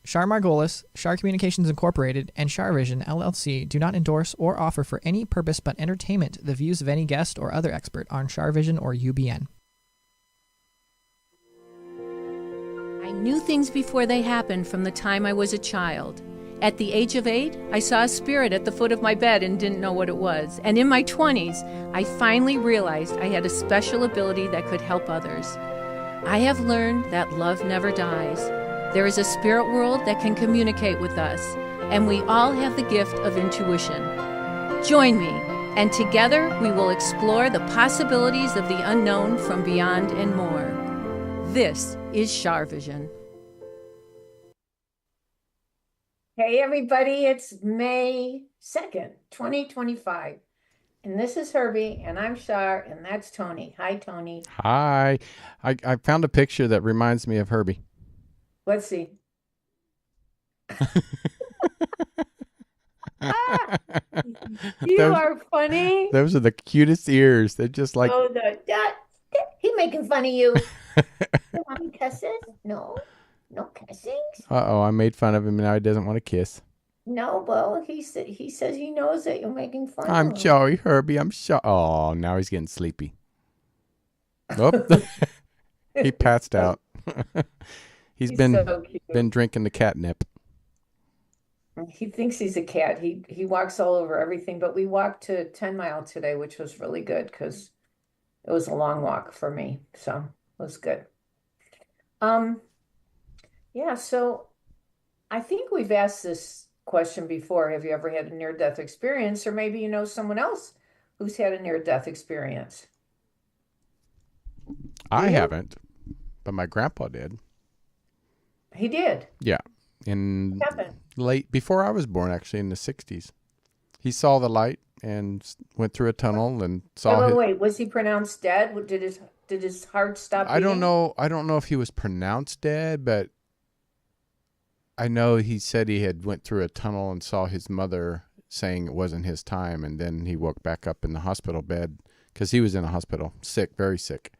Char Margolis, Char Communications Incorporated, and CharVision LLC do not endorse or offer for any purpose but entertainment the views of any guest or other expert on CharVision or UBN. I knew things before they happened from the time I was a child. At the age of 8, I saw a spirit at the foot of my bed and didn't know what it was. And in my 20s, I finally realized I had a special ability that could help others. I have learned that love never dies. There is a spirit world that can communicate with us, and we all have the gift of intuition. Join me, and together we will explore the possibilities of the unknown from beyond and more. This is CharVision. Hey everybody, it's May 2nd, 2025. And this is Herbie, and I'm Char, and that's Tony. Hi, Tony. Hi. I found a picture that reminds me of Herbie. Let's see. You are funny. Those are the cutest ears. They're just like... Oh, he making fun of you. You want me kisses? No. No kissings? Uh-oh, I made fun of him and now he doesn't want to kiss. No, well, he says he knows that you're making fun of him. I'm sorry, Herbie. I'm sorry. Oh, now he's getting sleepy. Oh, he passed out. He's been so cute. been drinking the catnip. He thinks he's a cat. He walks all over everything, but we walked to 10 Mile today, which was really good because it was a long walk for me. So it was good. Yeah, so I think we've asked this question before. Have you ever had a near-death experience? Or maybe you know someone else who's had a near-death experience. I haven't, but my grandpa did. He did? Yeah. In Happened. late, before I was born, actually, in the 60s. He saw the light and went through a tunnel and saw Wait, was he pronounced dead? Did his heart stop beating? I don't know if he was pronounced dead, but I know he said he had went through a tunnel and saw his mother saying it wasn't his time, and then he woke back up in the hospital bed because he was in a hospital, sick, very sick.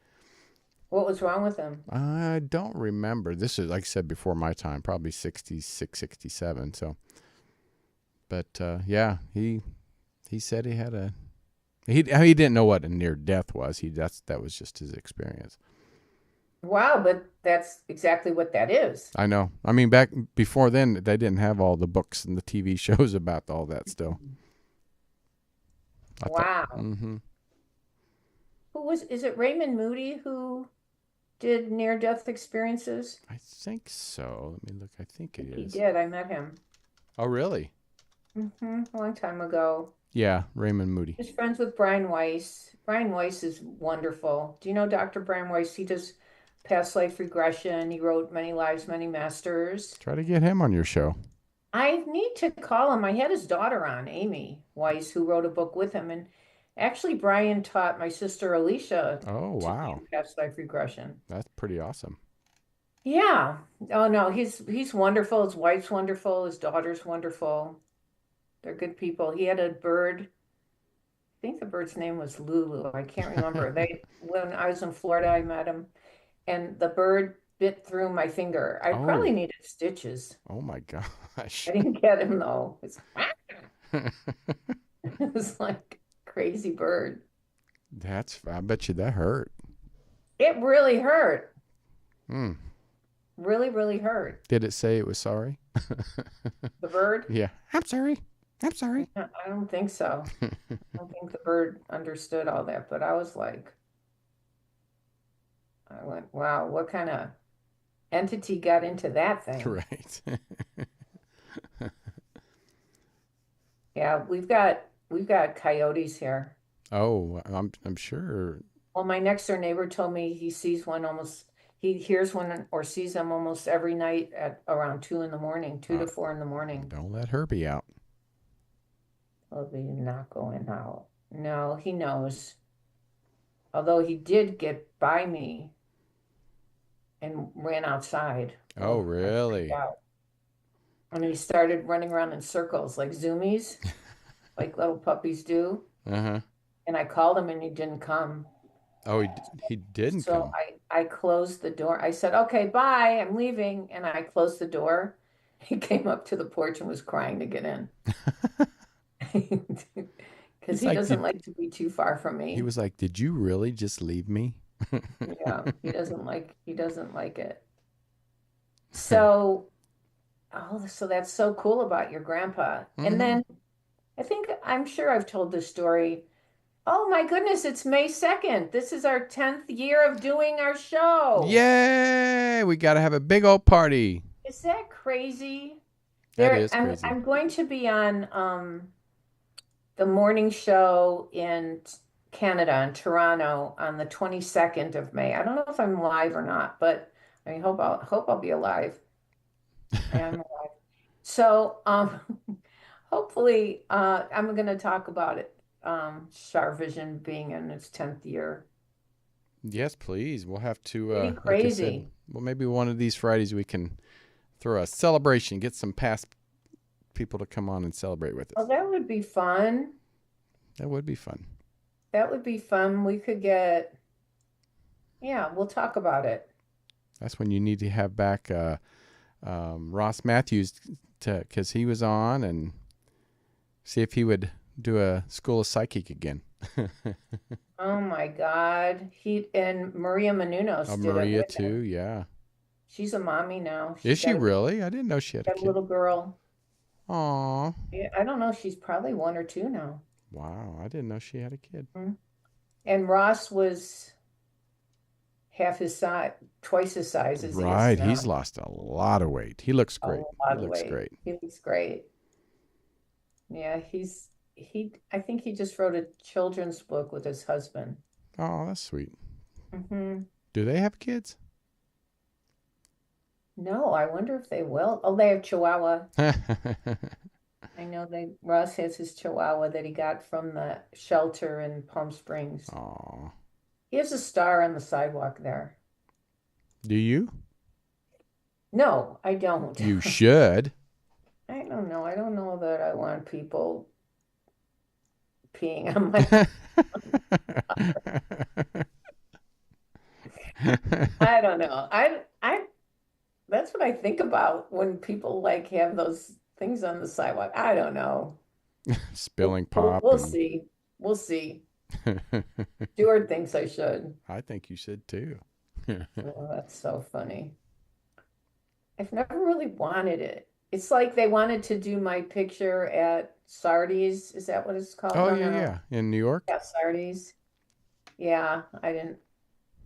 What was wrong with him? I don't remember. This is, like I said, before my time, probably 66, 67. So, but yeah, he said he had he didn't know what a near death was. That was just his experience. Wow, but that's exactly what that is. I know. I mean, back before then, they didn't have all the books and the TV shows about all that still. Wow. Mm-hmm. Is it Raymond Moody who did near-death experiences? I think so. Let me look. I think it is. He did. I met him. Oh, really? A long time ago. Yeah, Raymond Moody. He's friends with Brian Weiss. Brian Weiss is wonderful. Do you know Dr. Brian Weiss? He does past life regression. He wrote Many Lives, Many Masters. Try to get him on your show. I need to call him. I had his daughter on, Amy Weiss, who wrote a book with him. And actually, Brian taught my sister Alicia Oh, wow. to do past life regression. That's pretty awesome. Yeah. Oh, no, he's wonderful. His wife's wonderful. His daughter's wonderful. They're good people. He had a bird. I think the bird's name was Lulu. I can't remember. When I was in Florida, I met him. And the bird bit through my finger. I probably needed stitches. Oh my gosh. I didn't get him though. It was like a crazy bird. I bet you that hurt. It really hurt. Hmm. Really, really hurt. Did it say it was sorry? The bird? Yeah. I'm sorry. I'm sorry. I don't think so. I don't think the bird understood all that, but I went, wow, what kind of entity got into that thing? Right. Yeah, we've got coyotes here. Oh, I'm sure. Well, my next door neighbor told me he hears one or sees them almost every night at around 2 in the morning, 2 to 4 in the morning. Don't let Herbie out. Herbie not going out. No, he knows. Although he did get by me and ran outside. Oh, really? And he started running around in circles like zoomies, like little puppies do. Uh-huh. And I called him and he didn't come. Oh, he didn't come. So I closed the door. I said, okay, bye, I'm leaving. And I closed the door. He came up to the porch and was crying to get in. Because He's he like, doesn't like to be too far from he me. was like, did you really just leave me? Yeah, he doesn't like it. So, oh, so that's so cool about your grandpa. And Hmm. then I'm sure I've told this story. Oh my goodness, it's May 2nd. This is our 10th year of doing our show. Yay! We got to have a big old party. Is that crazy? That There, is I'm crazy. I'm going to be on the morning show in Canada, in Toronto, on the 22nd of May. I don't know if I'm live or not, but I hope I'll be alive. I am alive. So hopefully I'm going to talk about it. CharVision being in its 10th year. Yes, please. We'll have to, Pretty like I said, crazy. well, maybe one of these Fridays we can throw a celebration, get some past people to come on and celebrate with Oh, us. that would be fun. That would be fun. That would be fun. We could get, yeah, we'll talk about it. That's when you need to have back Ross Matthews because he was on and see if he would do a School of Psychic again. Oh my God. He and Maria Oh, Menounos did it Maria with too. him. Yeah. She's a mommy now. Is She's she got really? I didn't know she had a got a kid. little girl. Aw. Yeah, I don't know. She's probably one or two now. Wow. I didn't know she had a kid. Mhm. And Ross was half his size, twice his size as he is Right. He's now. lost a lot of weight. He looks A great. He lot of looks weight. great. He looks great. Yeah, I think he just wrote a children's book with his husband. Oh, that's sweet. Hmm. Do they have kids? No, I wonder if they will. Oh, they have Chihuahua. I know Ross has his Chihuahua that he got from the shelter in Palm Springs. Aw. He has a star on the sidewalk there. Do you? No, I don't. You should. I don't know. I don't know that I want people peeing on my. I don't know. That's what I think about when people like have those things on the sidewalk. I don't know. Spilling pop We'll and see. We'll see. Stuart thinks I should. I think you should too. Oh, that's so funny. I've never really wanted it. It's like they wanted to do my picture at Sardi's. Is that what it's called? Oh No, yeah, no, no. yeah. In New York? Yeah, Sardi's. Yeah, I didn't.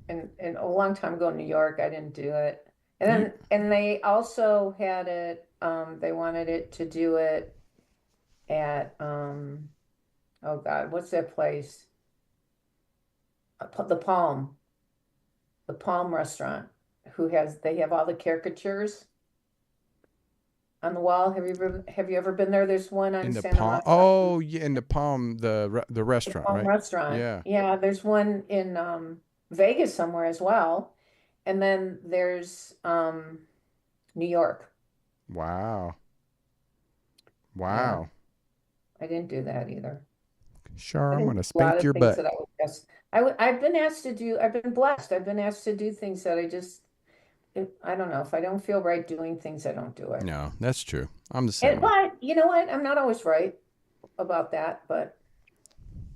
And a long time ago in New York, I didn't do it. You And they also had it. They wanted it to do it at oh God, what's that place? The Palm, the Palm restaurant. They have all the caricatures on the wall. Have you ever been there? There's one on in the Santa Palm. Monica. Oh, yeah, in the Palm, the The restaurant, Palm right? restaurant. Yeah. Yeah, there's one in Vegas somewhere as well. And then there's New York. Wow. Yeah, Wow. I didn't do that either. Sure, I I'm didn't gonna do a lot spank of your things butt. that I would guess. I've been asked to do, I've been blessed. I've been asked to do things that I don't know. If I don't feel right doing things, I don't do it. No, that's true. I'm the And same way. but you know what? I'm not always right about that, but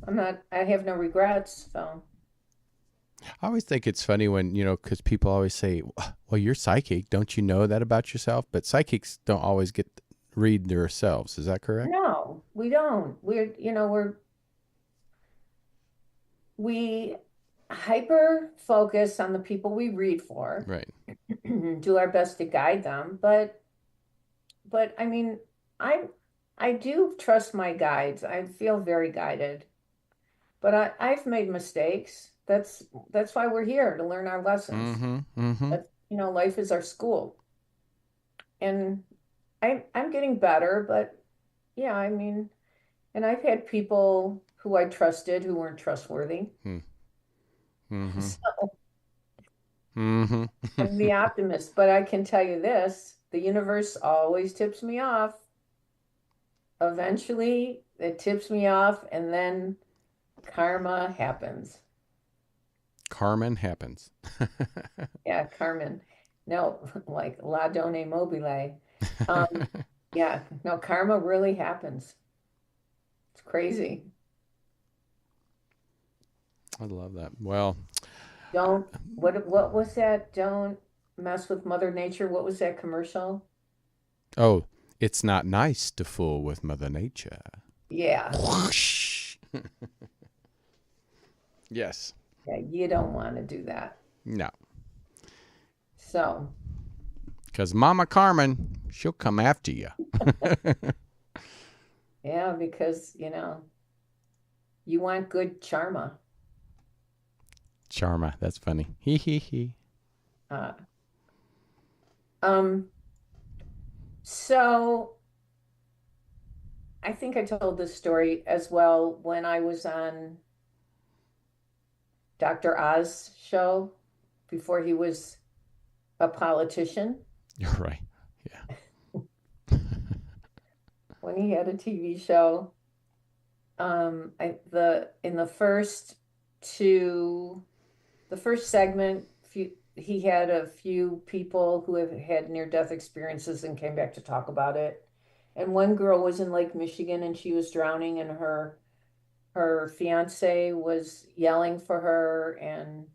I have no regrets. So I always think it's funny when, because people always say, well, you're psychic. Don't you know that about yourself? But psychics don't always read themselves. Is that correct? no, we don't. We hyper focus on the people we read for, Right. do our best to guide them, but I mean, I do trust my guides. I feel very guided, but I've made mistakes. That's why we're here to learn our lessons. Mm-hmm. Mm-hmm. Life is our school, and I'm getting better, but yeah, I mean, and I've had people who I trusted who weren't trustworthy. Mm-hmm. So Mm-hmm. I'm the optimist, but I can tell you this, the universe always tips me off. Eventually, it tips me off, and then karma happens. Carmen happens. Yeah, Carmen. No, like La Donna Mobile. Um, yeah, no, karma really happens. It's crazy. I love that. Well, Don't, what was that? Don't mess with Mother Nature. What was that commercial? oh, it's not nice to fool with Mother Nature. Yeah. Whoosh. Yes. Yeah, you don't want to do that. No. So, Because Mama Carmen, she'll come after you. yeah, because, you want good charma. Charma. That's funny. Hee hee hee. Uh, um, so I think I told this story as well when I was on Dr. Oz show before he was a politician, You're right. Yeah. when he had a TV show. In the first segment, he had a few people who have had near-death experiences and came back to talk about it. And one girl was in Lake Michigan and she was drowning, and her fiance was yelling for her, and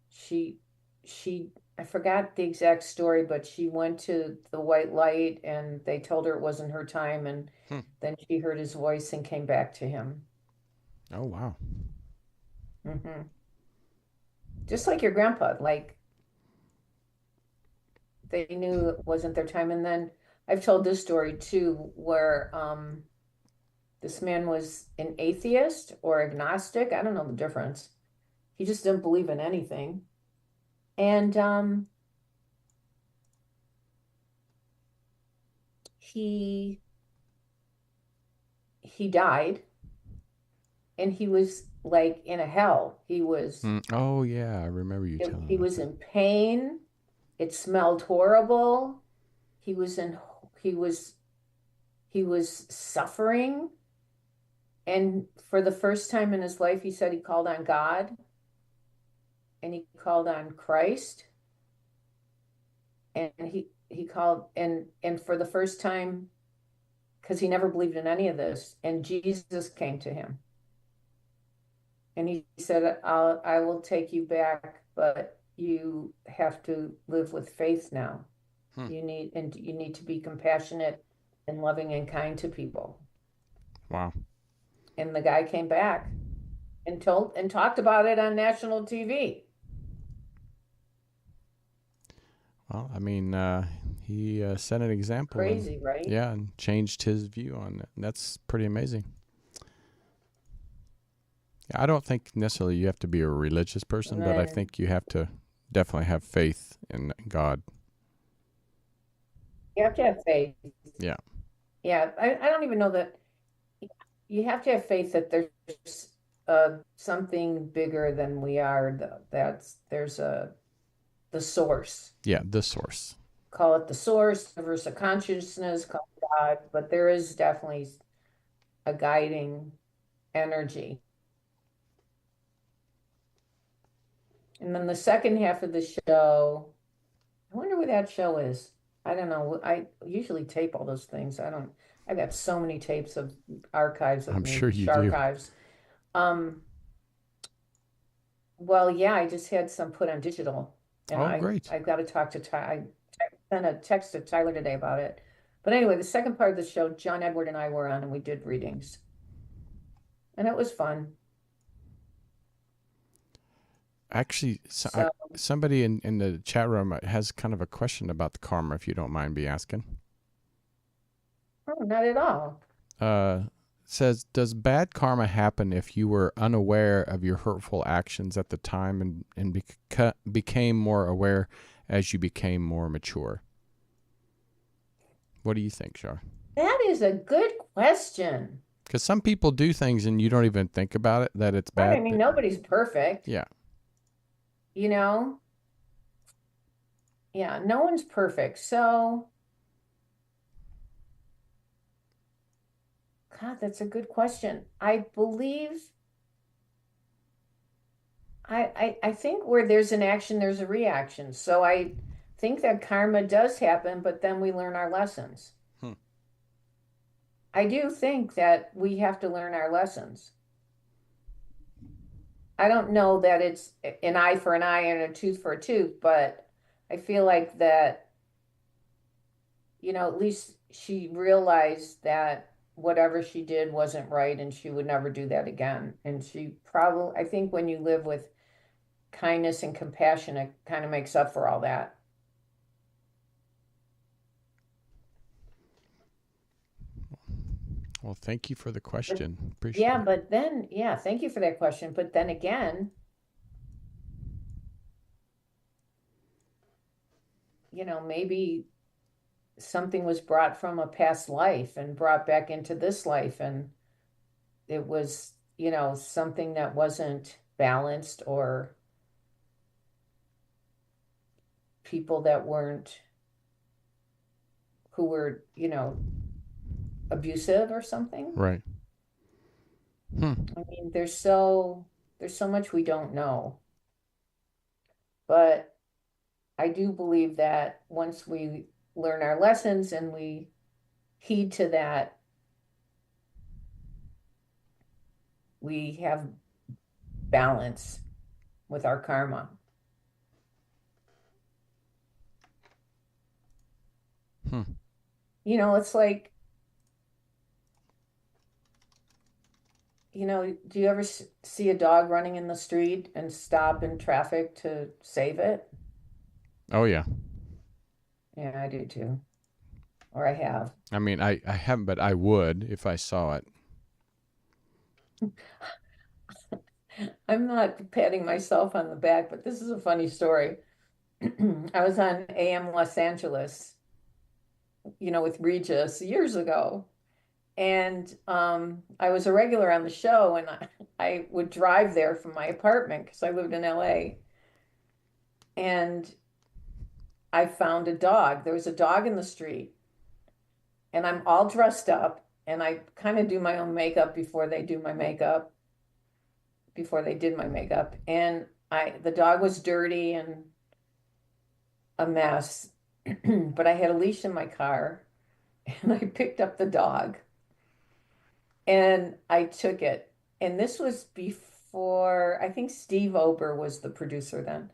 she she I forgot the exact story, but she went to the white light and they told her it wasn't her time, and Hmm. then she heard his voice and came back to him. Oh, wow. Hmm. Just like your grandpa, like they knew it wasn't their time. And then I've told this story too, where this man was an atheist or agnostic. I don't know the difference. He just didn't believe in anything. And he he died, and he was like in a hell. Oh, yeah. I remember you telling He about was that. in pain. It smelled horrible. He was in he was he was suffering. And for the first time in his life, he said he called on God and he called on Christ, and he called, and for the first time, because he never believed in any of this, and Jesus came to him and he said, I will take you back, but you have to live with faith now. Hmm. You need to be compassionate and loving and kind to people. Wow. And the guy came back and talked about it on national TV. Well, I mean, he set an example and Crazy, right? yeah, and changed his view on it. And that's pretty amazing. I don't think necessarily you have to be a religious person, but I Right. think you have to definitely have faith in God. You have to have faith. Yeah. Yeah, I don't even know that you have to have faith that there's something bigger than we are. There's the source. Yeah, the source. Call it the source, universe of consciousness, call it God, but there is definitely a guiding energy. And then the second half of the show, I wonder where that show is. I don't know. I usually tape all those things. I've got so many tapes of archives of I'm me, sure you do. Sharchives. Um, well, yeah, I just had some put on digital, and Oh, great. I've got to talk to Ty. Sent a text to Tyler today about it. But anyway, the second part of the show, John Edward and I were on, and we did readings, and it was fun. Actually, So, somebody in the chat room has kind of a question about the karma, if you don't mind me asking. oh, not at all. Says, does bad karma happen if you were unaware of your hurtful actions at the time and became more aware as you became more mature? What do you think, Char? That is a good question. Because some people do things and you don't even think about it, that it's Right, bad. I mean, nobody's perfect. Yeah. You know? Yeah, no one's perfect. So, God, that's a good question. I believe I think where there's an action, there's a reaction. So I think that karma does happen, but then we learn our lessons. Hmm. I do think that we have to learn our lessons. I don't know that it's an eye for an eye and a tooth for a tooth, but I feel like that, at least she realized that whatever she did wasn't right and she would never do that again. And I think when you live with kindness and compassion, it kind of makes up for all that. Well, thank you for the question. Appreciate Yeah, it. but then, thank you for that question. But then again, maybe something was brought from a past life and brought back into this life, and it was, something that wasn't balanced, or people who were, abusive or something. Right. I mean, there's so much we don't know. But I do believe that once we learn our lessons and we heed to that, we have balance with our karma. It's like, do you ever see a dog running in the street and stop in traffic to save it? Oh, yeah. Yeah, I do too. Or I have. I mean, I haven't, but I would if I saw it. I'm not patting myself on the back, but this is a funny story. I was on AM Los Angeles, with Regis years ago. And I was a regular on the show, and I would drive there from my apartment because I lived in LA. And I found a dog. There was a dog in the street, and I'm all dressed up, and I kind of do my own makeup before they did my makeup. And the dog was dirty and a mess, but I had a leash in my car, and I picked up the dog and I took it. And this was before, I think Steve Ober was the producer then.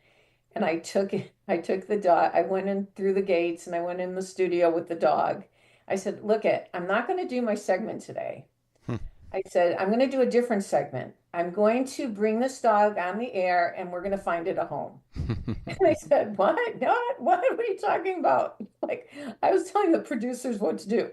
And I took the dog. I went in through the gates and I went in the studio with the dog. I said, I'm not going to do my segment today. I said, I'm going to do a different segment. I'm going to bring this dog on the air and we're going to find it a home. And I said, what? What are you talking about? Like, I was telling the producers what to do.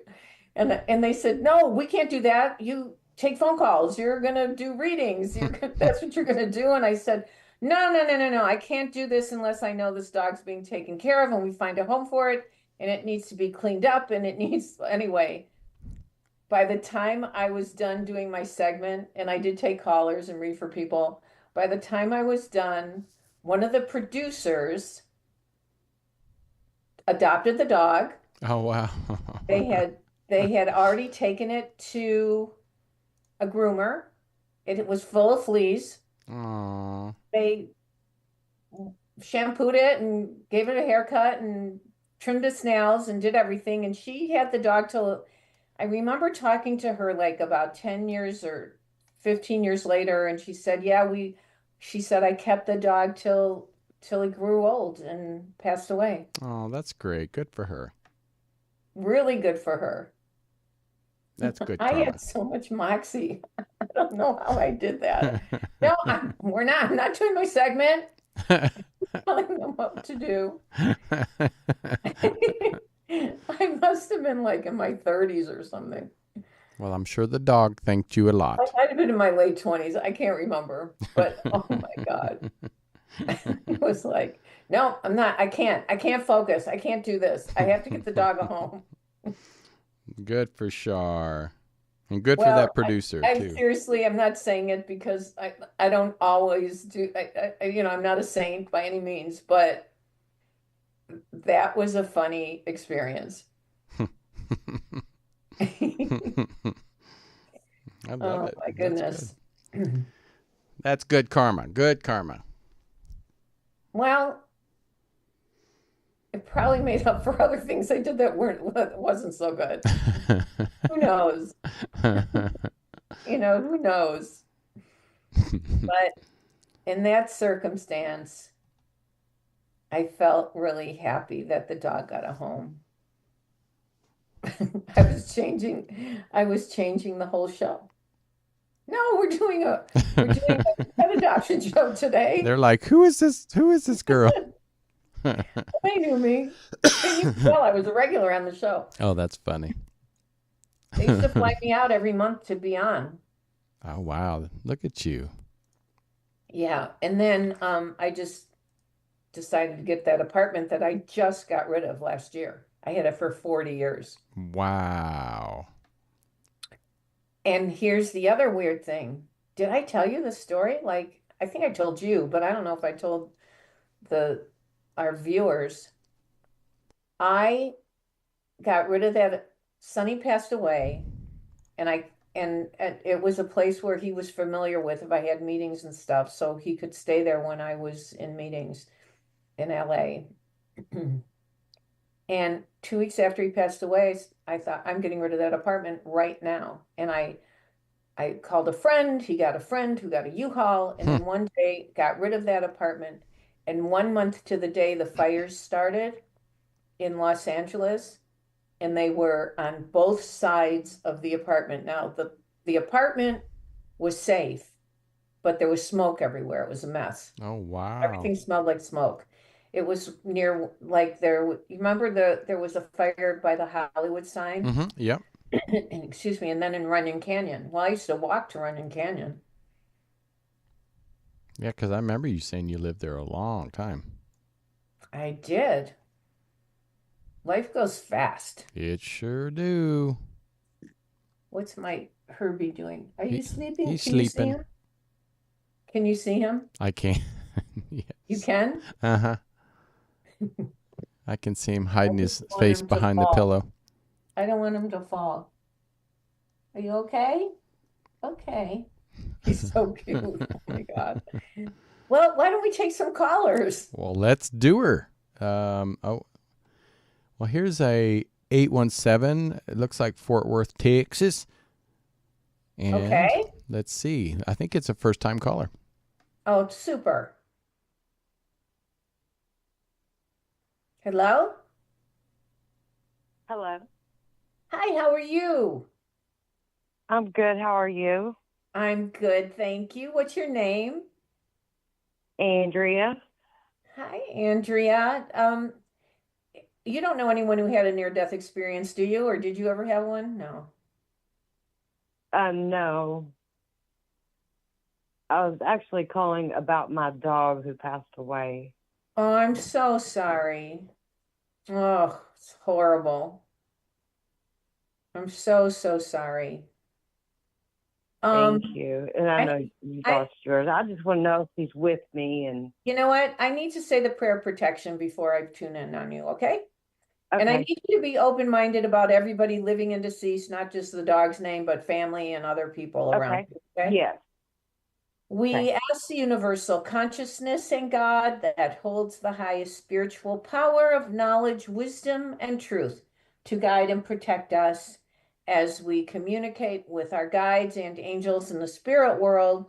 And they said, no, we can't do that. You take phone calls. You're going to do readings. That's what you're going to do. And I said, no. I can't do this unless I know this dog's being taken care of and we find a home for it and it needs to be cleaned up and anyway. By the time I was done doing my segment, and I did take callers and read for people, by the time I was done, one of the producers adopted the dog. Oh, wow. They had already taken it to a groomer. It was full of fleas. Aww. They shampooed it and gave it a haircut and trimmed its nails and did everything. And she had the dog till, I remember talking to her like about 10 years or 15 years later. And she said, she said, I kept the dog till he grew old and passed away. Oh, that's great. Good for her. Really good for her. That's good I karma. had so much moxie. I don't know how I did that. No, I'm not doing my segment. I'm telling them what to do. I must have been like in my 30s or something. Well, I'm sure the dog thanked you a lot. I might have been in my late 20s. I can't remember. But oh my God. It was like, no, I'm not. I can't focus. I can't do this. I have to get the dog a home. Good for Char. And good for that producer, too. Seriously, I'm not saying it because I don't always do. I'm not a saint by any means, but that was a funny experience. I love it. My goodness. That's good karma. Good karma. Well, it probably made up for other things I did that wasn't so good. Who knows? Who knows? But in that circumstance, I felt really happy that the dog got a home. I was changing the whole show. No, we're doing a pet adoption show today. They're like, who is this? Who is this girl? They knew me. They knew well, I was a regular on the show. Oh, that's funny. They used to fly me out every month to be on. Oh, wow. Look at you. Yeah. And then I just decided to get that apartment that I just got rid of last year. I had it for 40 years. Wow. And here's the other weird thing. Did I tell you the story? Like, I think I told you, but I don't know if I told our viewers. I got rid of that. Sonny passed away, and it was a place where he was familiar with if I had meetings and stuff, so he could stay there when I was in meetings in LA. And 2 weeks after he passed away, I thought, I'm getting rid of that apartment right now. And I called a friend, he got a friend who got a U-Haul, and then one day got rid of that apartment. And 1 month to the day the fires started in Los Angeles, and they were on both sides of the apartment. Now, the apartment was safe, but there was smoke everywhere. It was a mess. Oh, wow. Everything smelled like smoke. It was near, like, you remember there was a fire by the Hollywood sign? Mm-hmm. Yep. Excuse me, and then in Runyon Canyon. Well, I used to walk to Runyon Canyon. Yeah, because I remember you saying you lived there a long time. I did. Life goes fast. It sure do. What's my Herbie doing? Are you sleeping? He's Can you see sleeping. him? Can you see him? I can't. Yes. You can? Uh-huh. I can see him hiding his want face him to behind the fall. pillow. I don't want him to fall. Are you okay? Okay. He's so cute. Oh my God. Well, why don't we take some callers? Well, let's do her. Well, here's a 817. It looks like Fort Worth, Texas. And Okay. let's see. I think it's a first-time caller. Oh, super. Hello? Hello. Hi, how are you? I'm good. How are you? I'm good, thank you. What's your name? Andrea. Hi, Andrea. You don't know anyone who had a near-death experience, do you? Or did you ever have one? No. No. I was actually calling about my dog who passed away. Oh, I'm so sorry. Oh, it's horrible. I'm so, so sorry. Thank you. And I know you I- lost yours. I just want to know if he's with me and You know what? I need to say the prayer of protection before I tune in on you, okay? And I okay. need you to be open-minded about everybody living and deceased, not just the dog's name, but family and other people around Okay. you, okay? Yes. We Okay. ask the universal consciousness and God that holds the highest spiritual power of knowledge, wisdom, and truth to guide and protect us as we communicate with our guides and angels in the spirit world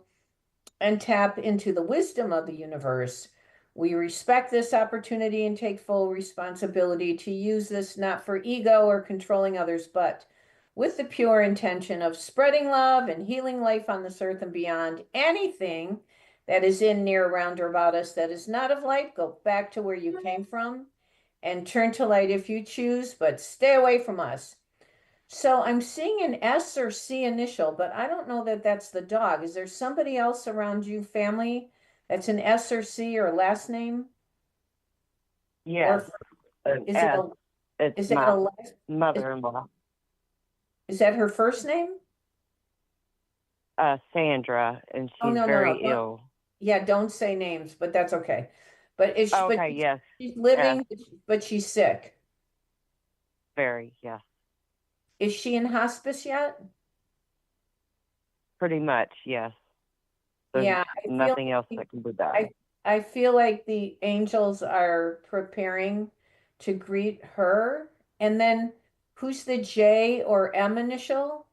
and tap into the wisdom of the universe. We respect this opportunity and take full responsibility to use this not for ego or controlling others, but with the pure intention of spreading love and healing life on this earth and beyond. Anything that is in, near, around, or about us that is not of light, go back to where you came from and turn to light if you choose, but stay away from us. So I'm seeing an S or C initial, but I don't know that that's the dog. Is there somebody else around you, family, that's an S or C or last name? Yes. Or is it S. a, It's is that my a last, mother-in-law, is that her first name? Sandra, and she's Oh, no, very no. ill. Yeah, don't say names, but that's okay. But is she, but Okay. Yes. she's living, but she's sick. Very. Yes. Is she in hospice yet? Pretty much. Yes. There's Yeah, I feel nothing else like- that can be done. I feel like the angels are preparing to greet her. And then who's the J or M initial?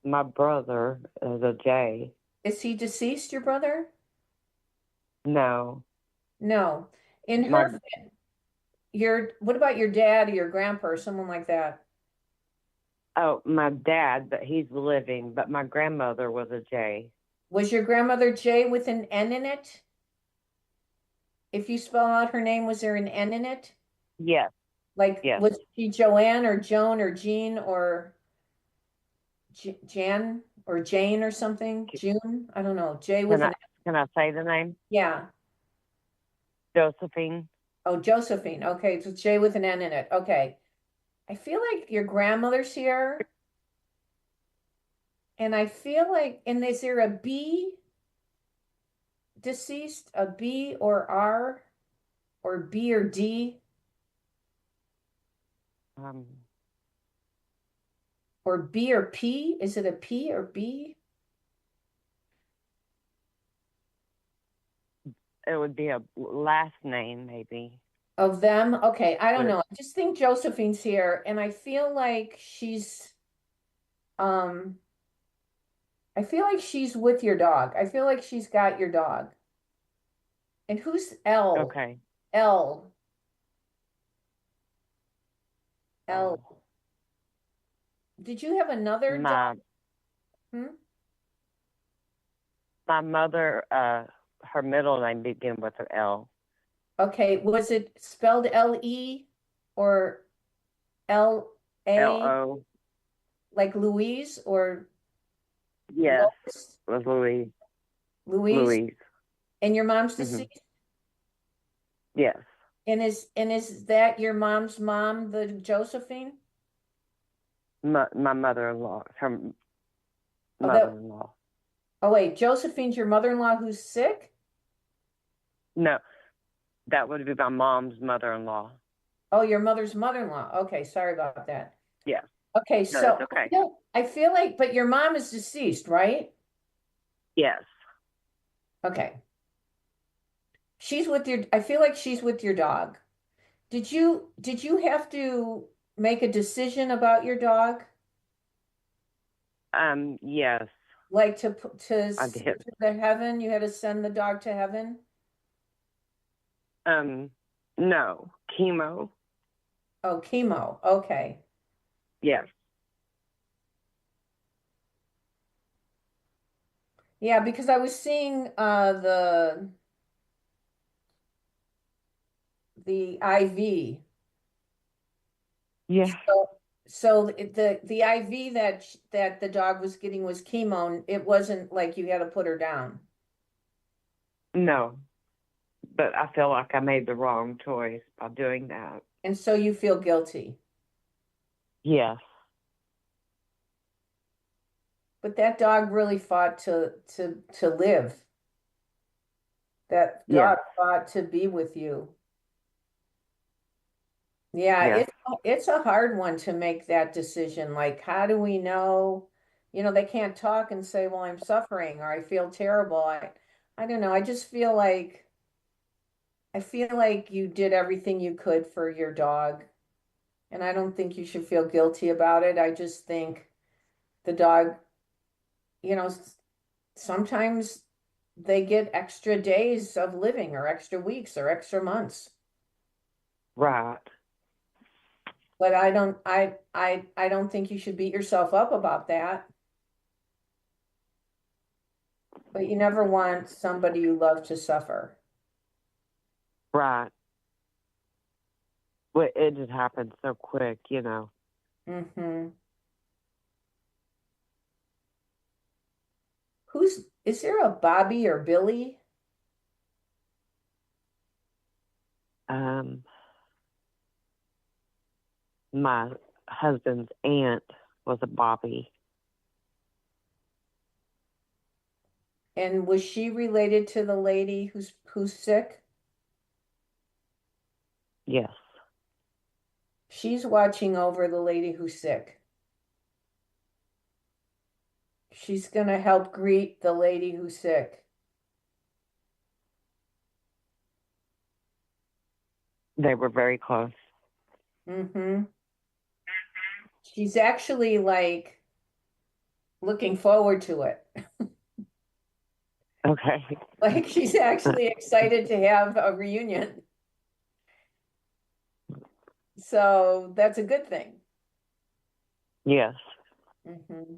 My brother is a J. Is he deceased, your brother? No, No. In my her, what about your dad or your grandpa or someone like that? my dad, but he's living. But my grandmother was a J. Was your grandmother J with an N in it? If you spell out her name, was there an N in it? Yes, Like, yes. was she Joanne or Joan or Jean or Jan or Jane or something? June? I don't know. J with an N. Can I say the name? Yeah. Josephine. Oh, Josephine. Okay, so J with an N in it. Okay. I feel like your grandmother's here. And I feel like, and is there a B deceased? A B or R or B or D Um, or B or P? Is it a P or B? it would be a last name, maybe. Of them? Okay, I don't But know. I just think Josephine's here, and um I feel like she's with your dog. I feel like she's got your dog. And who's L? okay. L. Um, L. Did you have another dog? my Hmm? my mother, her middle name began with an L. Okay, was it spelled L-E or L L-A, O. like Louise or Yes, Lois? it was Louise. Louise? Louise. And your mom's Hmm. deceased? Yes. And is that your mom's mom, the Josephine? My mother-in-law. Her Oh, that, mother-in-law. oh wait, Josephine's your mother-in-law who's sick? No, that would be my mom's mother-in-law. Oh, your mother's mother-in-law. Okay, sorry about that. Yes. Okay, No, so that's okay. I feel like, but your mom is deceased, right? Yes. Okay. I feel like she's with your dog. Did you have to make a decision about your dog? Yes, Like to I send did. to the heaven, you had to send the dog to heaven? Um, no, chemo. Oh, chemo. Okay. Yes. Yeah, because I was seeing the IV. Yes. So the IV that the dog was getting was chemo, and it wasn't like you had to put her down. No, but I feel like I made the wrong choice by doing that. And so you feel guilty. Yes. But that dog really fought to live. That Yes. dog fought to be with you. Yeah, Yes. it's a hard one to make that decision. Like, how do we know? They can't talk and say, "Well, I'm suffering," or "I feel terrible." I don't know. I feel like you did everything you could for your dog, and I don't think you should feel guilty about it. I just think the dog, you know, sometimes they get extra days of living or extra weeks or extra months. Right. But I don't think you should beat yourself up about that. But you never want somebody you love to suffer. Right. Well, it just happened so quick. Hmm. Is there a Bobby or Billy? Um, my husband's aunt was a Bobby. And was she related to the lady who's sick? Yes. She's watching over the lady who's sick. She's gonna help greet the lady who's sick. They were very close. Mm-hmm. She's actually like looking forward to it. Okay. Like she's actually excited to have a reunion. So that's a good thing. Yes. Mm-hmm.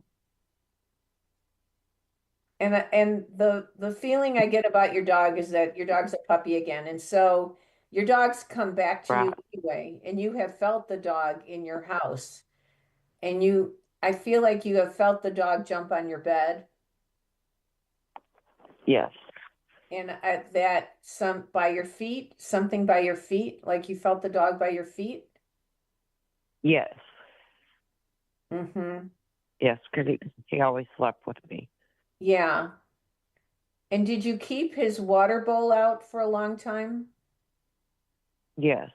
And the feeling I get about your dog is that your dog's a puppy again. And so your dogs come back to you Right. anyway, and you have felt the dog in your house. And I feel like you have felt the dog jump on your bed, Yes. and at that something by your feet, like you felt the dog by your feet. Yes. Mm-hmm. Yes, because he always slept with me. Yeah. And did you keep his water bowl out for a long time? Yes.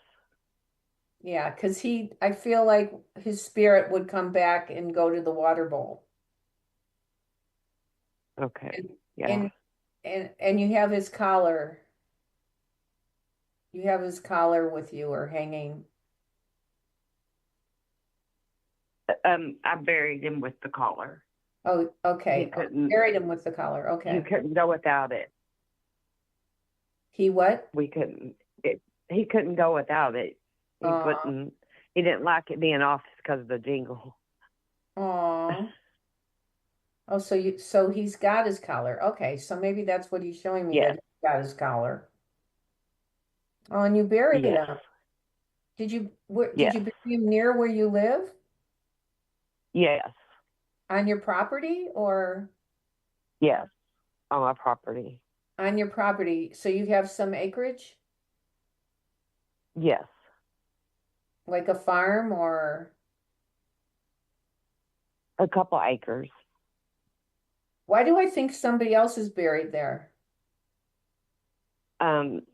Yeah, because I feel like his spirit would come back and go to the water bowl. Okay. And Yeah. and you have his collar. You have his collar with you or hanging. I buried him with the collar. Oh, okay. He couldn't. Buried him with the collar. He Okay. couldn't go without it. He what? We couldn't. He couldn't go without it. He Aw. couldn't. He didn't like it being off because of the jingle. Aw. Oh, so he's got his collar. Okay, so maybe that's what he's showing me, that Yes. he's got his collar. Oh, and you buried Yes. him. Did Yes. you bury him near where you live? Yes. On your property or Yes. On my property. on your property? So you have some acreage, Yes. like a farm or A couple acres. why do I think somebody else is buried there? Um,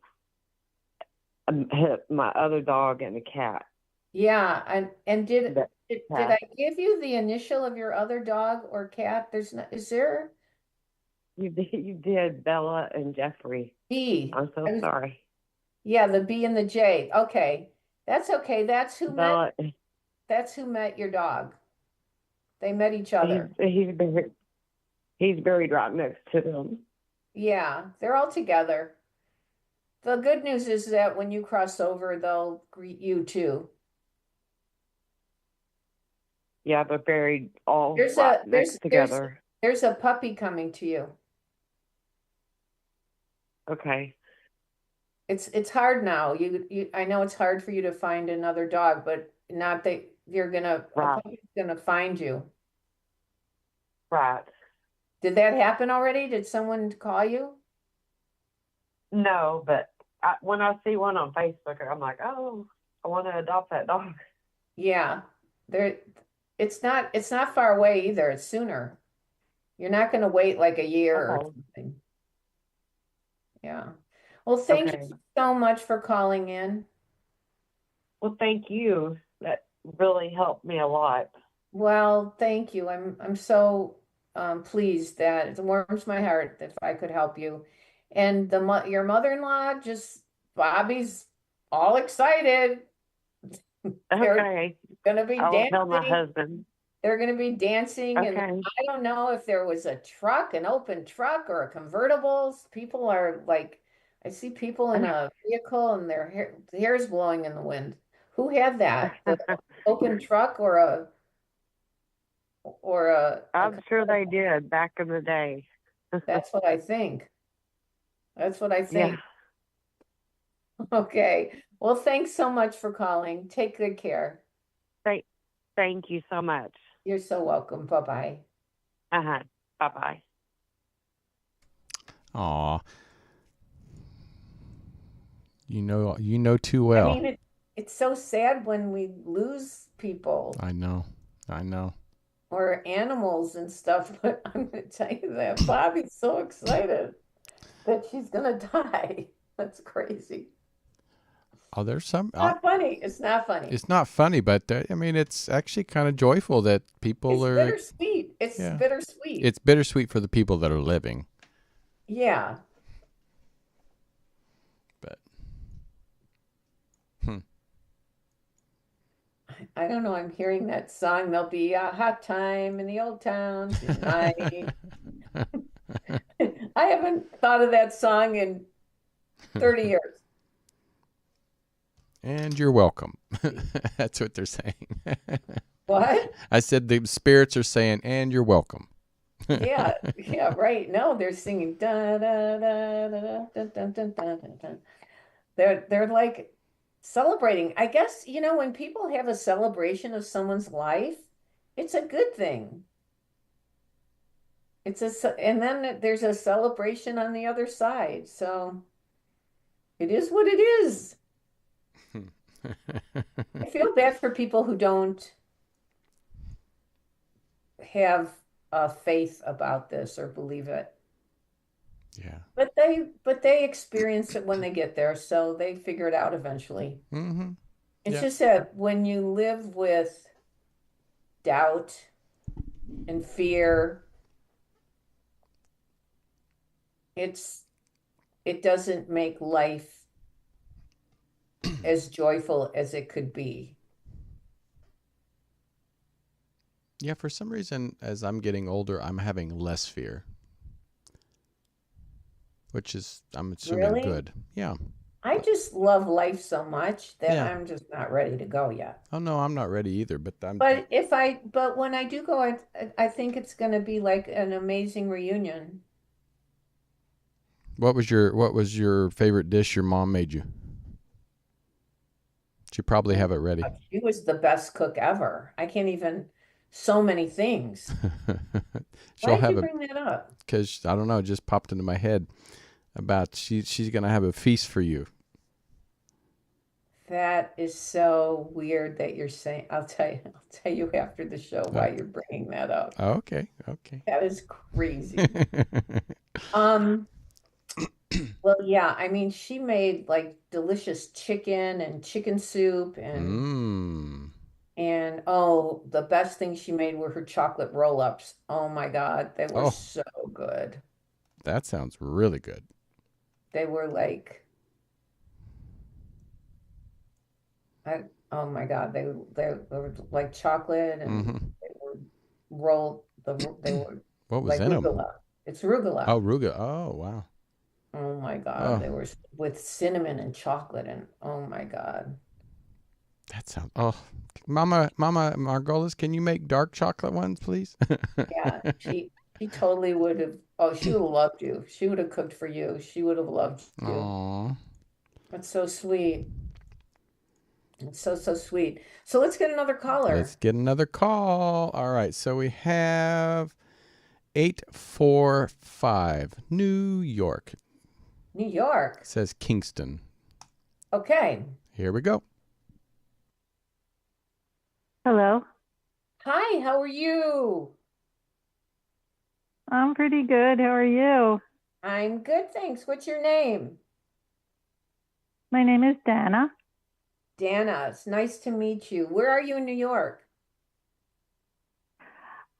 my other dog and a cat. Yeah, and That did I passed. give you the initial of your other dog or cat? There's not, is there? You did, Bella and Jeffrey. B. I'm so sorry. Yeah, the B and the J. Okay. That's okay. Bella, That's who met your dog. They met each other. he's buried right next to them. Yeah, they're all together. The good news is that when you cross over, they'll greet you too. Yeah, they're buried all There's right a next together. there's a puppy coming to you. Okay. It's hard now. I know it's hard for you to find another dog, but not that a Right. puppy's gonna find you. Right. Did that happen already? Did someone call you? No, but when I see one on Facebook, I'm like, oh, I want to adopt that dog. Yeah. There it's not far away either. It's sooner. You're not gonna wait like a year or Okay. something. Yeah. Well, thank Okay. you so much for calling in. Well, thank you. That really helped me a lot. Well, thank you. I'm so pleased that it warms my heart if I could help you. And your mother-in-law just Bobby's all excited. They're Okay. gonna be I will tell my dancing. husband. They're gonna be dancing, and Okay. I don't know if there was a truck, an open truck, or a convertible. People are like, I see people in a vehicle and the hair's blowing in the wind. Who had that? The open truck or a I'm sure they did back in the day. That's what I think. That's what I Yeah. think. Okay. Well, thanks so much for calling. Take good care. Thank you so much. You're so welcome. Bye-bye. Uh-huh. Bye-bye. Aw. You know too well. I mean, it's so sad when we lose people I know. or animals and stuff, but I'm going to tell you that Bobby's so excited that she's going to die. That's crazy. Oh, there's some. Not funny. It's not funny. It's not funny, but I mean, it's actually kind of joyful that people It's are. bittersweet. It's Yeah. bittersweet. It's bittersweet for the people that are living, Yeah. but I don't know. I'm hearing that song. There'll be a hot time in the old town tonight. I haven't thought of that song in 30 years. And you're welcome. That's what they're saying. What? I said the spirits are saying, and you're welcome. Yeah, yeah, right. No, they're singing da da da da da da da da da da. They're like celebrating. I guess, when people have a celebration of someone's life, it's a good thing. And then there's a celebration on the other side. So it is what it is. I feel bad for people who don't have a faith about this or believe it. Yeah. But they experience it when they get there, so they figure it out eventually. Mm-hmm. It's Yeah. just that when you live with doubt and fear, it doesn't make life as joyful as it could be. Yeah, for some reason, as I'm getting older, I'm having less fear, which is, I'm assuming, Really? good. Yeah. I just love life so much that Yeah. I'm just not ready to go yet. Oh, no, I'm not ready either, but But when I do go, I think it's going to be like an amazing reunion. What was your favorite dish your mom made you? She probably have it ready. She was the best cook ever. I can't even, so many things. She'll Why did have you it bring that up? because I don't know, it just popped into my head about she's gonna have a feast for you. That is so weird that you're saying. I'll tell you after the show why you're bringing that up. Okay. That is crazy. Um, well, yeah, I mean, she made like delicious chicken and chicken soup Mm. and oh, the best thing she made were her chocolate roll-ups. Oh my God, they were Oh, so good. that sounds really good. They were like, oh my God, they were like chocolate and Mm-hmm. they were rolled. They were What was like in them? rugula. It's rugula. Oh, ruga. Oh, wow. Oh my God, Oh, they were with cinnamon and chocolate and oh my God. that sounds. Oh, Mama Margolis, can you make dark chocolate ones, please? Yeah, she totally would have. Oh, she would have loved you. She would have cooked for you. She would have loved you. Aw. That's so sweet. It's so, so sweet. So let's get another Let's caller. get another call. All right, so we have 845 New York. New York. It says Kingston. Okay. Here we go. Hello. Hi, how are you? I'm pretty good. How are you? I'm good, thanks. What's your name? My name is Dana. Dana. It's nice to meet you. Where are you in New York?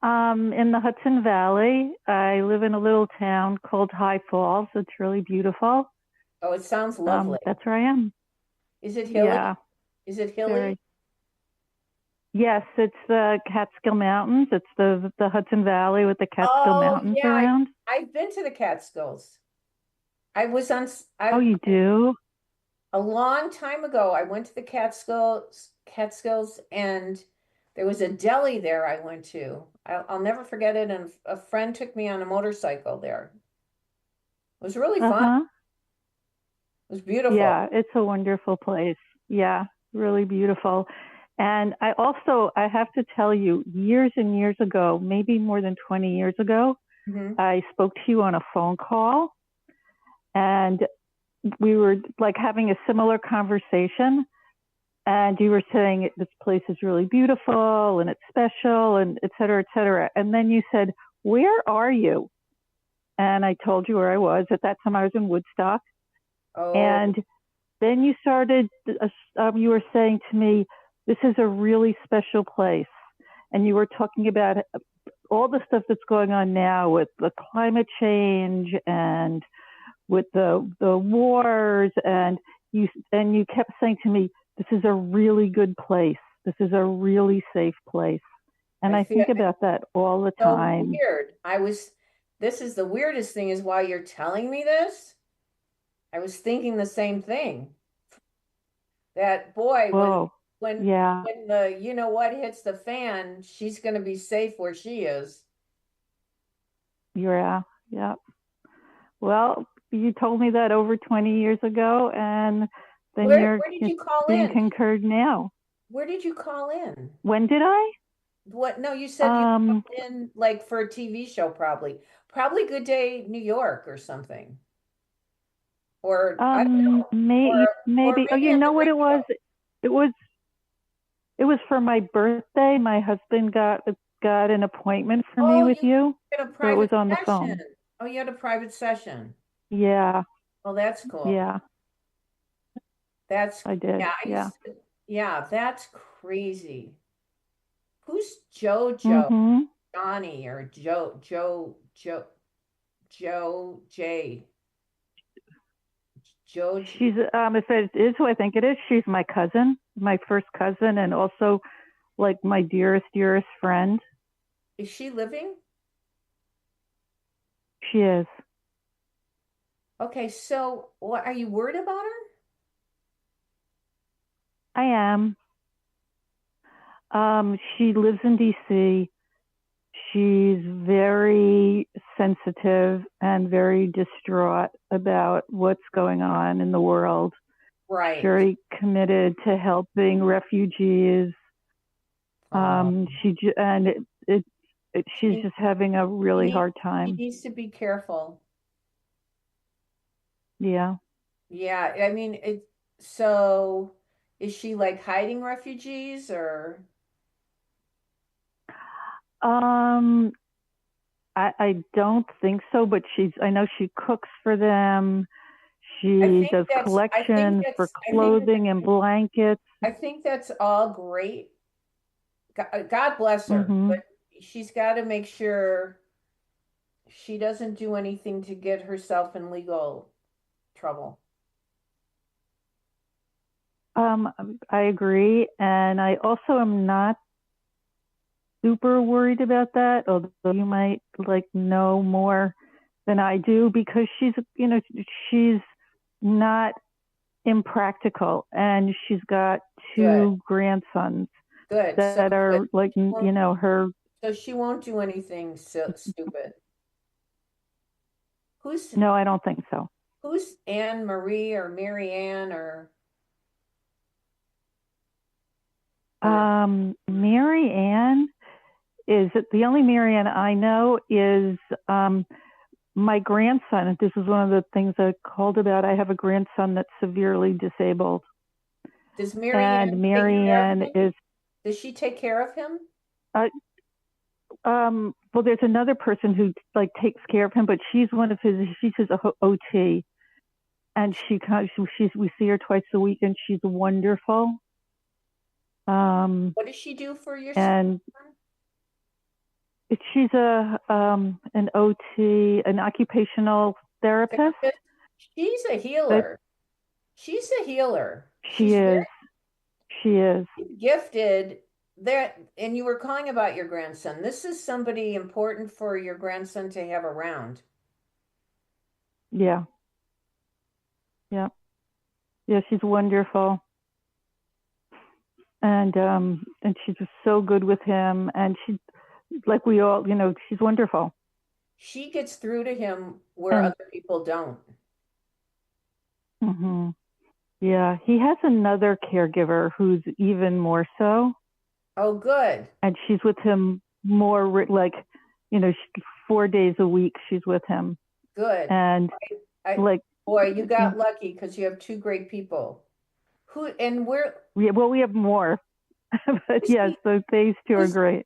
In the Hudson Valley. I live in a little town called High Falls. It's really beautiful. Oh, it sounds lovely. That's where I am. Is it hilly? Yeah, Is it hilly? very. Yes, it's the Catskill Mountains. It's the Hudson Valley with the Catskill Oh, Mountains yeah, around. I've been to the Catskills. I was on, Oh, you do? a long time ago, I went to the Catskills, and there was a deli there I went to. I'll never forget it. And a friend took me on a motorcycle there. It was really fun. Uh-huh. It was beautiful. Yeah, it's a wonderful place. Yeah, really beautiful. And I have to tell you, years and years ago, maybe more than 20 years ago, Mhm. I spoke to you on a phone call and we were like having a similar conversation. And you were saying this place is really beautiful and it's special and et cetera, et cetera. And then you said, "Where are you?" And I told you where I was. At that time, I was in Woodstock. Oh, And then you you were saying to me, this is a really special place. And you were talking about all the stuff that's going on now with the climate change and with the wars. And you kept saying to me, this is a really good place. This is a really safe place. And I feel think about that all the so time. weird. This is the weirdest thing is while you're telling me this, I was thinking the same thing. That boy, Whoa. when Yeah. when the you know what hits the fan, she's going to be safe where she is. Yeah. Yeah. Well, you told me that over 20 years ago, and then Where did you call being in? concurred now. Where did you call in? When did I? What? No, you said you called in like for a TV show, probably. Probably Good Day New York or something. Or I don't know. maybe. Or Oh, maybe you on know the what it was? radio. It was for my birthday. My husband got an appointment for me Oh, with you. had a So it private was on the session. phone. Oh, you had a private session. Yeah. Oh, that's cool. Yeah. That's I did. Yeah, that's crazy. Who's JoJo? Mm-hmm. Johnny or Joe J. Joe. She's if it is who I think it is, she's my cousin, my first cousin, and also like my dearest friend. Is she living? She is. Okay, so what are you worried about her? I am. She lives in DC. She's very sensitive and very distraught about what's going on in the world. Right. Very committed to helping refugees. She's just having a really hard time. She needs to be careful. Yeah. Yeah, I mean, so is she like hiding refugees or? I don't think so, but I know she cooks for them. She does collections for clothing and blankets. I think that's all great. God bless her, but she's got to make sure she doesn't do anything to get herself in legal trouble. I agree, and I also am not super worried about that, although you might like know more than I do, because she's not impractical, and she's got two grandsons that are like her. So she won't do anything so stupid. No, I don't think so. Who's Anne Marie or Mary Ann or? Mary Ann is the only Mary Ann I know is my grandson. This is one of the things I called about. I have a grandson that's severely disabled. Does Mary Ann is? Does she take care of him? Well, there's another person who like takes care of him, but she's his OT, and we see her twice a week, and she's wonderful. What does she do for your son? She's an OT, an occupational therapist. She's a healer. She's a healer. She is. She is gifted. There, and you were calling about your grandson. This is somebody important for your grandson to have around. Yeah. Yeah. Yeah, she's wonderful. And she's just so good with him, and she's like we all, she's wonderful. She gets through to him where other people don't. Mm-hmm. Yeah, he has another caregiver who's even more so. Oh, good. And she's with him more, 4 days a week. She's with him. Good. And boy, you got lucky because you have two great people. We have more, but yes, so these two are great.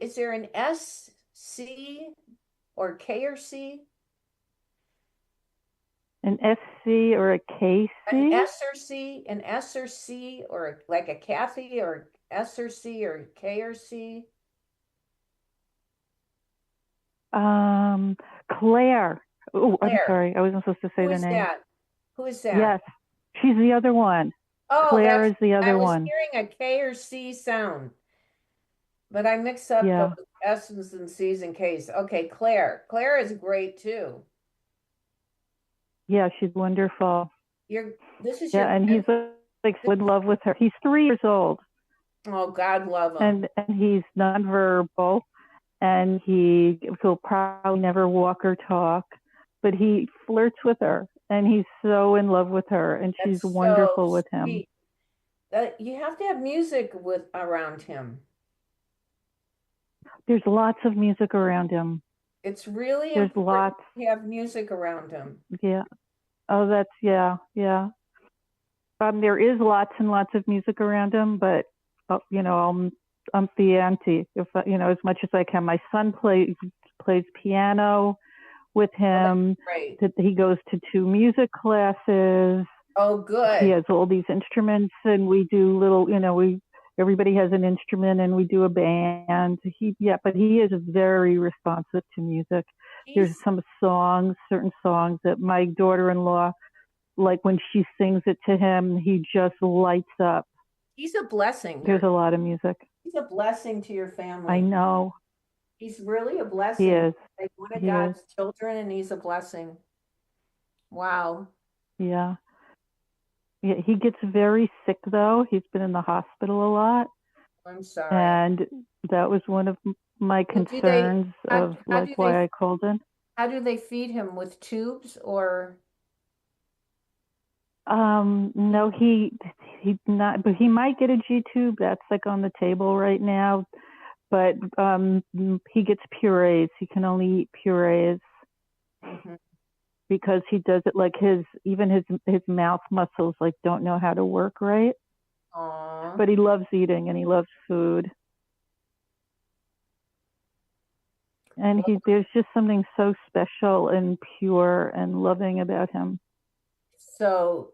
Is there an SC or K or C? An SC or a KC? An S or C, or like a Kathy or S or C or K or C? Claire. Oh, I'm sorry. I wasn't supposed to say the name. Who is that? Yes, she's the other one. Oh, Claire is the I other was one. hearing a K or C sound, but I mix up those Yeah. S's and C's and K's. Okay, Claire. Claire is great too. Yeah, she's wonderful. This is Yeah, your and he's like in love with her. He's 3 years old, Oh, God love him. and he's nonverbal, and he'll probably never walk or talk, but he flirts with her, and he's so in love with her, and she's That's so wonderful with him. sweet. You have to have music with around him. There's lots of music around him. It's really There's important lots. to have music around him. Yeah. Oh, yeah. There is lots and lots of music around him, but I'm the auntie. If as much as I can. My son plays piano with him. Right. He goes to 2 music classes. Oh, good. He has all these instruments, and we do little. Everybody has an instrument, and we do a band. But he is very responsive to music. There's some certain songs that my daughter-in-law, like when she sings it to him, he just lights up. He's a blessing. There's a lot of music. He's a blessing to your family. I know. He's really a blessing. He is. Like one of God's children, and he's a blessing. Wow. Yeah. Yeah. He gets very sick, though. He's been in the hospital a lot. I'm sorry. And that was one of my concerns why I called in. How do they feed him, with tubes or? No, he not, but he might get a G tube. That's like on the table right now. But he gets purees. He can only eat purees because he does it like his mouth muscles like don't know how to work right. Aww. But he loves eating and he loves food. And there's just something so special and pure and loving about him. So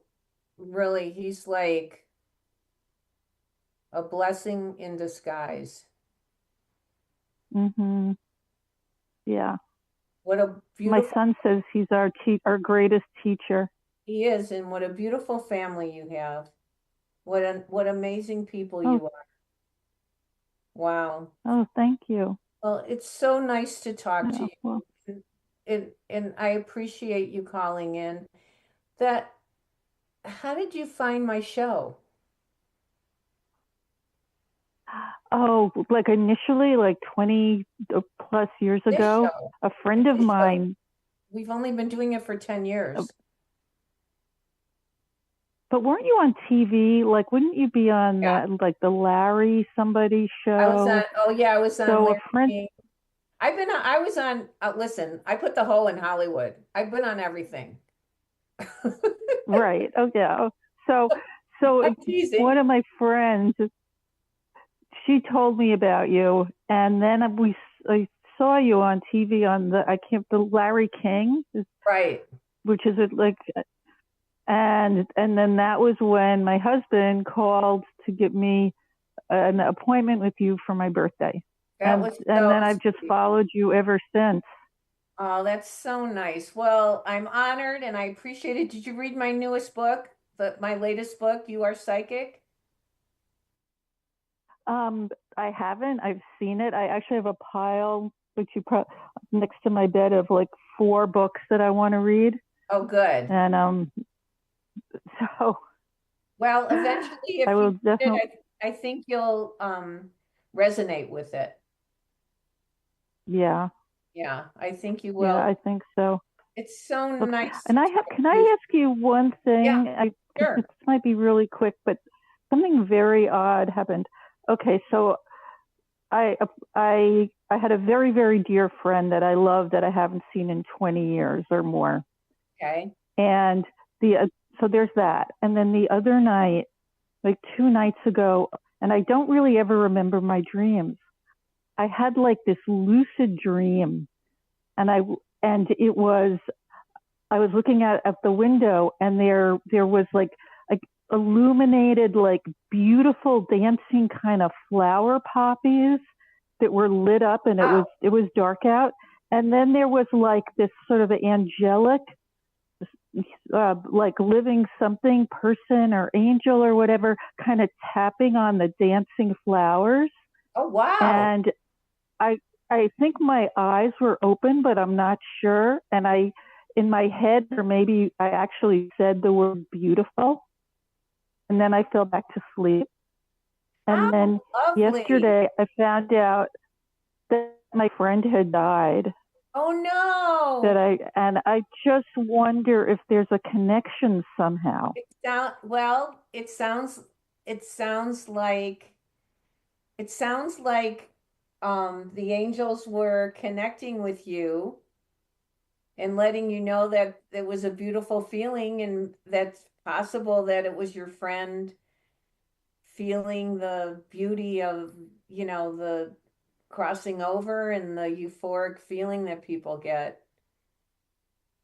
really, he's like a blessing in disguise. Mm-hmm. Yeah. What a beautiful. My son says he's our greatest teacher. He is, and what a beautiful family you have. What amazing people you are. Wow. Oh, thank you. Well, it's so nice to talk to you. Well, and I appreciate you calling in. How did you find my show? Oh, like initially, like 20 plus years ago, a friend of mine. We've only been doing it for 10 years. But weren't you on TV? Like, wouldn't you be on like the Larry somebody show? I was on. Oh yeah, I was on. So Larry a friend. King. I've been on. I was on. Listen, I put the hoe in Hollywood. I've been on everything. Right. Oh yeah. So one of my friends, she told me about you, and then I saw you on TV on the Larry King, right? Which is like, and then that was when my husband called to get me an appointment with you for my birthday, and then I've just followed you ever since. Oh, that's so nice. Well, I'm honored and I appreciate it. Did you read my newest book, my latest book, You Are Psychic? I haven't. I've seen it. I actually have a pile, which next to my bed of like 4 books that I want to read. Oh, good. And so. Well, eventually, if I will definitely. I think you'll resonate with it. Yeah. Yeah, I think you will. Yeah, I think so. It's so nice. And can I ask you one thing? Yeah, sure. This might be really quick, but something very odd happened. Okay, so I had a very, very dear friend that I love that I haven't seen in 20 years or more. Okay. And so there's that. And then the other night, like 2 nights ago, and I don't really ever remember my dreams. I had like this lucid dream, and I was looking at the window, and there was like illuminated, like beautiful dancing kind of flower poppies that were lit up, and it was dark out. And then there was like this sort of angelic like living something, person or angel or whatever, kind of tapping on the dancing flowers. Oh, wow. And I think my eyes were open, but I'm not sure. And in my head, or maybe I actually said the word beautiful. And then I fell back to sleep. And then lovely. yesterday I found out that my friend had died. Oh no. I just wonder if there's a connection somehow. It sounds like the angels were connecting with you and letting you know that it was a beautiful feeling, and that's possible that it was your friend feeling the beauty of, the crossing over and the euphoric feeling that people get.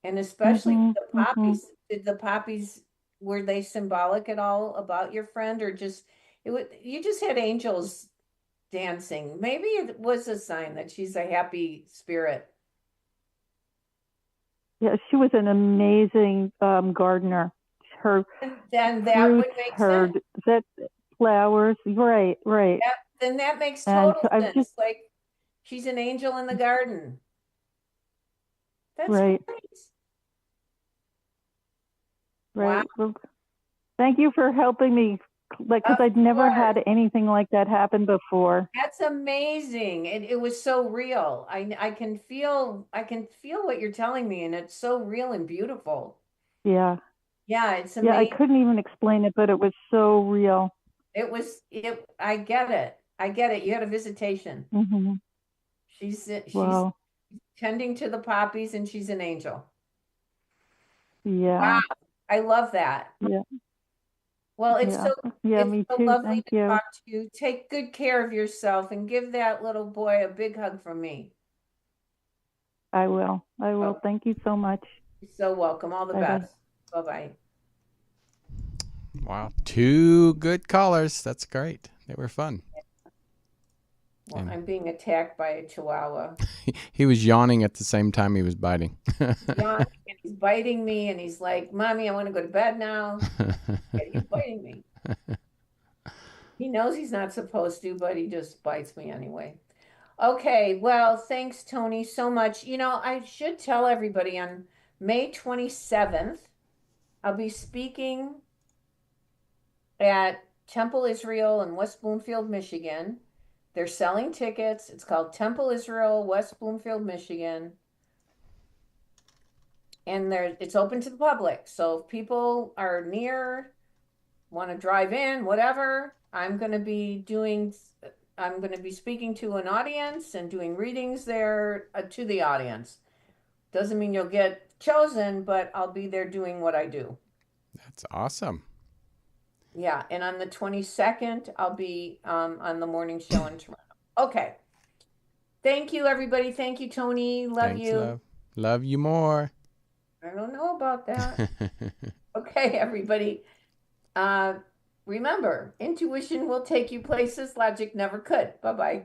And especially the poppies. Did the poppies, were they symbolic at all about your friend, or you just had angels dancing? Maybe it was a sign that she's a happy spirit. Yeah, she was an amazing gardener. Her then that fruits, would make her sense. Flowers, right. Then that makes total sense. Just, like she's an angel in the garden. That's right. great. Right. Wow. Well, thank you for helping me, because I'd never had anything like that happen before. That's amazing. It was so real. I can feel what you're telling me, and it's so real and beautiful. Yeah. Yeah, it's amazing. Yeah, I couldn't even explain it, but it was so real. I get it. You had a visitation. Mm-hmm. She's Wow. tending to the poppies, and she's an angel. Yeah. Wow. I love that. Yeah. Well, it's me so too. lovely Thank to you. talk to you. Take good care of yourself and give that little boy a big hug from me. I will. Oh. Thank you so much. You're so welcome. All the best. Bye-bye. Wow. 2 good callers. That's great. They were fun. Well, I'm being attacked by a chihuahua. He was yawning at the same time he was biting. Yawning, and he's biting me, and he's like, Mommy, I want to go to bed now. And he's biting me. He knows he's not supposed to, but he just bites me anyway. Okay, well, thanks, Tony, so much. I should tell everybody on May 27th, I'll be speaking at Temple Israel in West Bloomfield, Michigan. They're selling tickets. It's called Temple Israel, West Bloomfield, Michigan. And it's open to the public. So if people are near, want to drive in, whatever, I'm going to be speaking to an audience and doing readings there to the audience. Doesn't mean you'll get chosen, but I'll be there doing what I do. That's awesome. Yeah, and on the 22nd, I'll be on the morning show in Toronto. Okay. Thank you, everybody. Thank you, Tony. Thanks, you. Love you more. I don't know about that. Okay, everybody. Remember, intuition will take you places logic never could. Bye-bye.